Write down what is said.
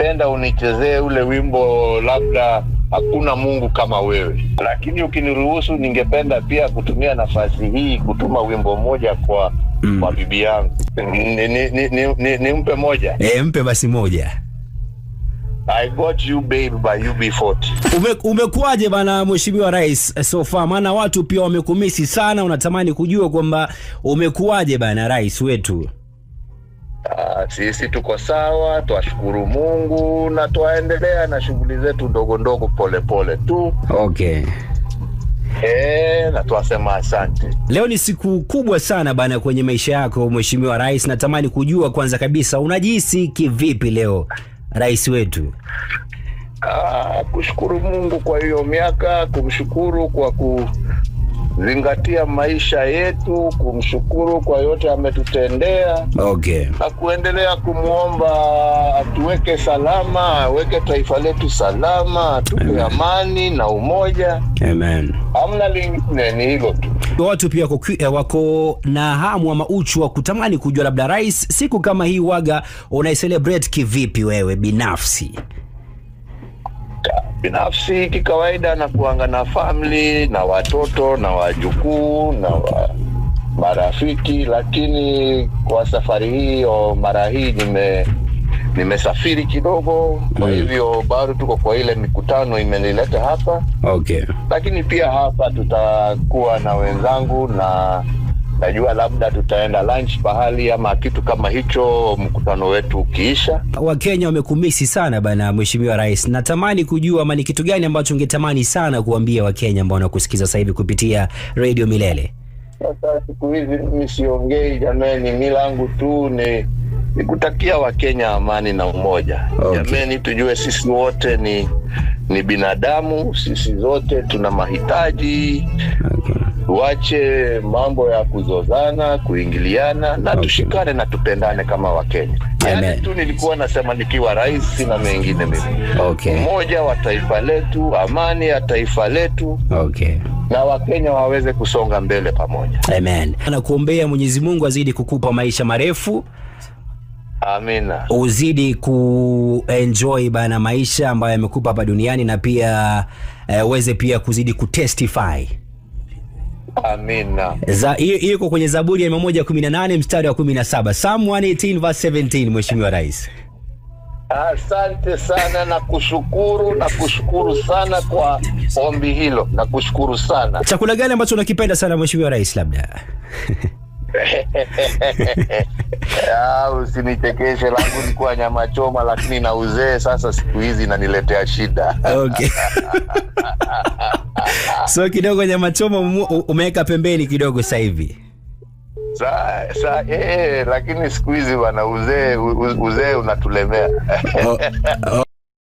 ningependa unichezee ule wimbo labda Hakuna Mungu Kama Wewe. Lakini ukiniruhusu ningependa pia kutumia nafasi hii kutuma wimbo moja kwa bibi yangu. Nimpe moja? Mpe basi moja. I Got You Babe by UB40. Umekuaje bana Mheshimiwa Rais so far? Maana watu pia wamekumisi sana, unatamani kujua kwamba umekuaje bana rais wetu. Sisi tuko sawa, tuashukuru Mungu na tuendelea na shughuli zetu ndogo ndogo pole pole tu. Okay. Na tuwasema asante. Leo ni siku kubwa sana bana kwenye maisha yako Mheshimiwa Rais. Natamani kujua kwanza kabisa unajihisi kivipi leo rais wetu? Kushukuru Mungu kwa hiyo miaka, kumshukuru kwa kuzingatia maisha yetu, kumshukuru kwa yote ametutendea. Okay. Na kuendelea kumuomba atuweke salama, aweke taifa letu salama, tupe amani na umoja. Amen. Hamna lingine, ni hilo tu. Watu pia wako na hamu ama uchu wa kutamani kujua labda rais, siku kama hii waga unaicelebrate kivipi wewe binafsi? Binafsi kikawaida na kuanga na family na watoto na wajukuu na marafiki, lakini kwa safari hii mara hii nimesafiri kidogo, kwa hivyo bado tuko kwa ile mikutano imenileta hapa. Okay. Lakini pia hapa tutakuwa na wenzangu na najua labda tutaenda lunch pahali ama kitu kama hicho mkutano wetu ukiisha. Wakenya wamekumisi sana bana Mheshimiwa Rais. Natamani kujua ni kitu gani ambacho ungetamani sana kuambia Wakenya ambao wanakusikiza sasa hivi kupitia Radio Milele. Sasa siku hizi mimi siongei jamani, mimi langu tu ni kutakia Wakenya amani na umoja. Okay. Jamani, tujue sisi wote ni binadamu, sisi zote tuna mahitaji. Okay. Tuache mambo ya kuzozana, kuingiliana na tushikane na tupendane kama Wakenya. Yani tu nilikuwa nasema nikiwa rais, sina mengine mimi. Okay. Umoja wa taifa letu, amani ya taifa letu. Okay. Na Wakenya waweze kusonga mbele pamoja. Amen. Nakuombea Mwenyezi Mungu azidi kukupa maisha marefu. Amina. Uzidi kuenjoy bana maisha ambayo yamekupa hapa duniani, na pia uweze pia kuzidi kutestify. Amina. Hiyo iko kwenye Zaburi ya 118 mstari wa 17. Psalm 118 verse 17 Mheshimiwa Rais. Asante sana na kushukuru sana kwa ombi hilo, na kushukuru sana. Chakula gani ambacho unakipenda sana Mheshimiwa Rais labda? Usinichekeshe, langu ni kwa nyama choma, lakini na uzee sasa siku hizi inaniletea shida. Okay. So kidogo nyama choma umeweka pembeni kidogo sasa hivi. Lakini siku hizi bwana uzee unatulemea.